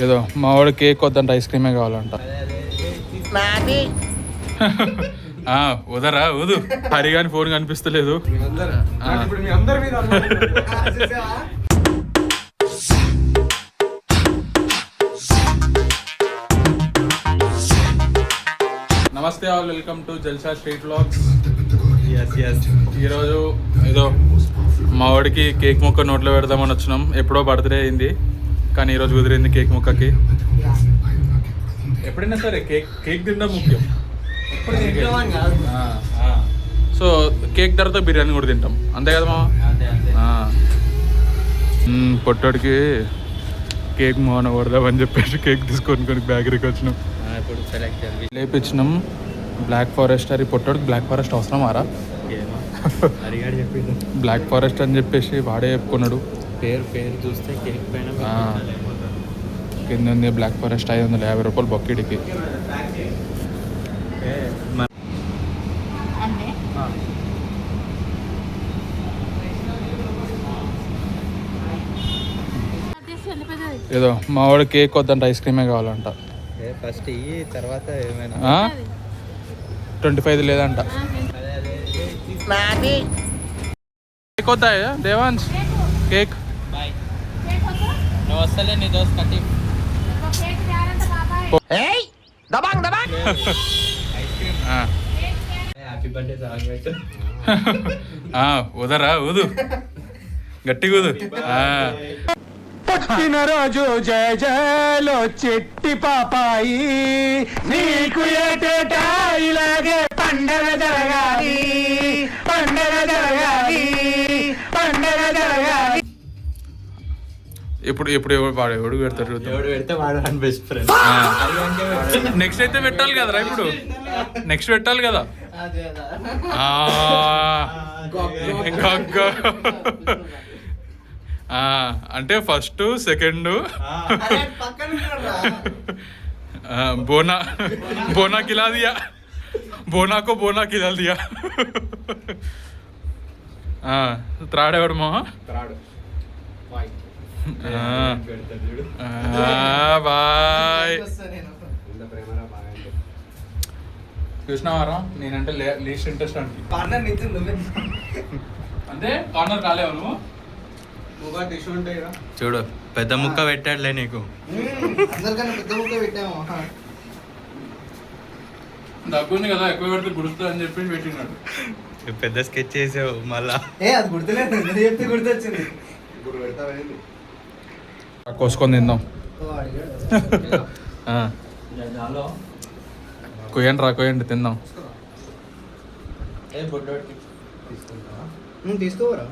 ఏదో మా వాడు కేక్ వద్దంట, ఐస్ క్రీమే కావాలంట. వదరా వదు, హరిగాని ఫోన్ కనిపిస్తలేదు. నమస్తే all, welcome to Jalsa street vlogs. ఈరోజు ఏదో మా వాడికి కేక్ ముక్క నోట్లో పెడదామని వచ్చినాం. ఎప్పుడో బర్త్డే అయింది కానీ ఈరోజు కుదిరింది కేక్ ముక్కకి. ఎప్పుడైనా సరే కేక్ తినడం ముఖ్యం. సో కేక్ తర్వాత బిర్యానీ కూడా తింటాం, అంతే కదా మా? పొట్టోడికి కేక్ మోన కొడదామని చెప్పేసి కేక్ తీసుకొని బేకరీకి వచ్చినాం. లేపించినాం బ్లాక్ ఫారెస్ట్. అది పొట్టోడికి బ్లాక్ ఫారెస్ట్ అవసరం ఆరా? బ్లాక్ ఫారెస్ట్ అని చెప్పేసి వాడే చెప్పుకున్నాడు. పేరు చూస్తే కేక్ పైన కింద ఉంది బ్లాక్ ఫారెస్ట్ 550 రూపాయలు బొక్కిడికి. ఏదో మా వాడు కేక్ వద్దంట, ఐస్ క్రీమే కావాలంట. ఫస్ట్ ఇయ్యి, తర్వాత ఏమైనా 25 లేదంట. కేక్ వద్దా దేవాన్స్? కేక్ వస్తలే నీ దోస్త్ కట్టి హ్యాపీ బర్త్డే సాంగ్ పెట్టు. వదరా వదు, గట్టిగా వదు. పుట్టినరోజు జయ జయలో చెట్టి పాపాయి, నీకు ఏటేటా ఇలాగే పండగ జరగాలి, పండగ జరగాలి, పండగ జరగాలి. ఇప్పుడు వాడు ఎవడు పెడతాడు? ఎవడు పెడితే వాడు అని బెస్ట్ ఫ్రెండ్. నెక్స్ట్ అయితే పెట్టాలి కదరా, ఇప్పుడు నెక్స్ట్ పెట్టాలి కదా. అంటే ఫస్ట్ సెకండ్ బోనా కిలా దియా, బోనాకో బోనా కిలా దియా. త్రాడేవాడు మా బాయ్. చూసినావారా, నేనంటే లీస్ట్ ఇంట్రెస్ట్ అంటే అంటే కార్నర్ కాలేవు నువ్వు. చూడు పెద్ద ముక్క పెట్టాడులే నీకు. దగ్గుంది కదా, ఎక్కువ పెడితే గుర్తు అని చెప్పి పెట్టినాడు. పెద్ద స్కెచ్ చేసావు మళ్ళా. అది గుర్తులేదు, గుర్తొచ్చింది. కోసుకొని తిందాం. కొయ్యండి తిందాం. తీసుకోవరా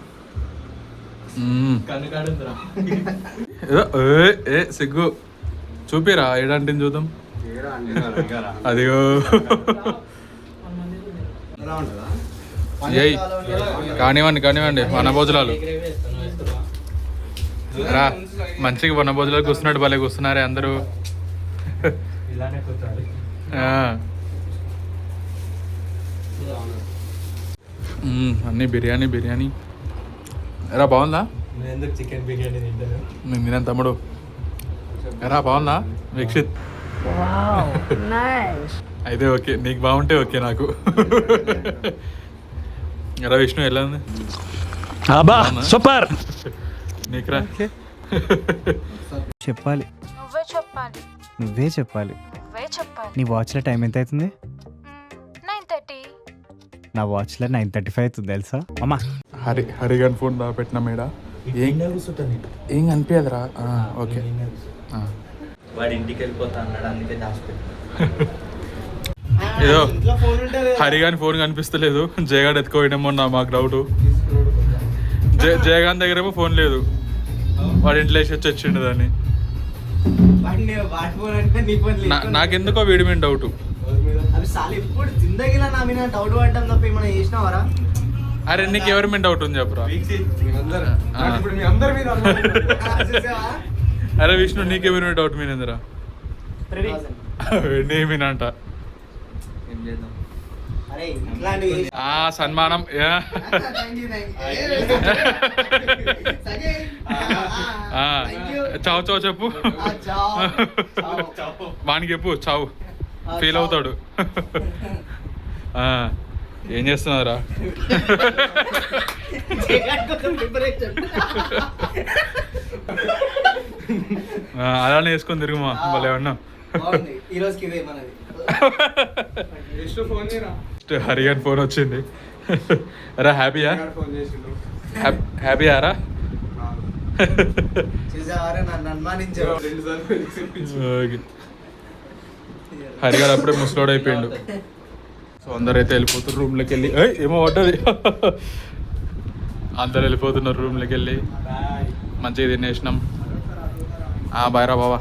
సిగ్గు చూపిరా, ఏడంటే చూద్దాం. అదిగో కానివ్వండి వనభోజనాలు రా. మంచిగా వనభోజనాలు కూర్చున్నాడు, భలే కూర్చున్నారే అందరూ. అన్నీ బిర్యానీ ఎరా బాగుందా? చికెన్ బిర్యానీ తింటాను నేను తిన్నాను తమ్ముడు. ఎరా బాగుందా వీక్షిత్? అయితే ఓకే, నీకు బాగుంటే ఓకే నాకు. ఎరా విష్ణు ఎలా ఉంది? సూపర్. నీకురా చెప్పాలి, నువ్వే చెప్పాలి. నీ వాచ్లో టైం ఎంత అవుతుంది? 9:30. నా వాచ్లో 9:35 అవుతుంది తెలుసా అమ్మా. హరిగాని ఫోన్ పెట్టినా మేడ ఏం కనిపించదురా. ఓకే, వాడి ఇంటికి వెళ్ళిపోతా అన్నాడు, అందుకే దాచిపెట్టు. ఏదో హరిగాని ఫోన్ కనిపిస్తలేదు, జయగాడు ఎత్తుకోవడమో మాకు డౌట్. జయగాన్ దగ్గరేమో ఫోన్ లేదు, వాడి ఇంట్లో వేసి వచ్చిండు దాన్ని. నాకెందుకో వీడి మీద డౌట్. అరే నీకు ఎవరి మీద డౌట్ ఉంది చెప్పురా. అరే విష్ణు, నీకెవరి మీద డౌట్ మీనందరా? నీ మీనంట అరే ఇట్లాంటివి సన్మానం యా. చావు చావు చెప్పు వానికి చెప్పు చావు ఫీల్ అవుతాడు. ఏం చేస్తున్నారా? అలానే వేసుకొని తిరుగుమా వాళ్ళు ఏమన్నా. హరియాన్ ఫోన్ వచ్చింది. అరే హ్యాపీయా? హ్యాపీయారా? హరిగారు అప్పుడే ముసలోడు అయిపోయిండు. సో అందరైతే వెళ్ళిపోతున్నారు రూమ్లోకి వెళ్ళి. ఏమో పడ్డది. అందరు వెళ్ళిపోతున్నారు రూమ్లోకి వెళ్ళి. మంచిగా తినేసినాం. బాయ్ రా బాబా.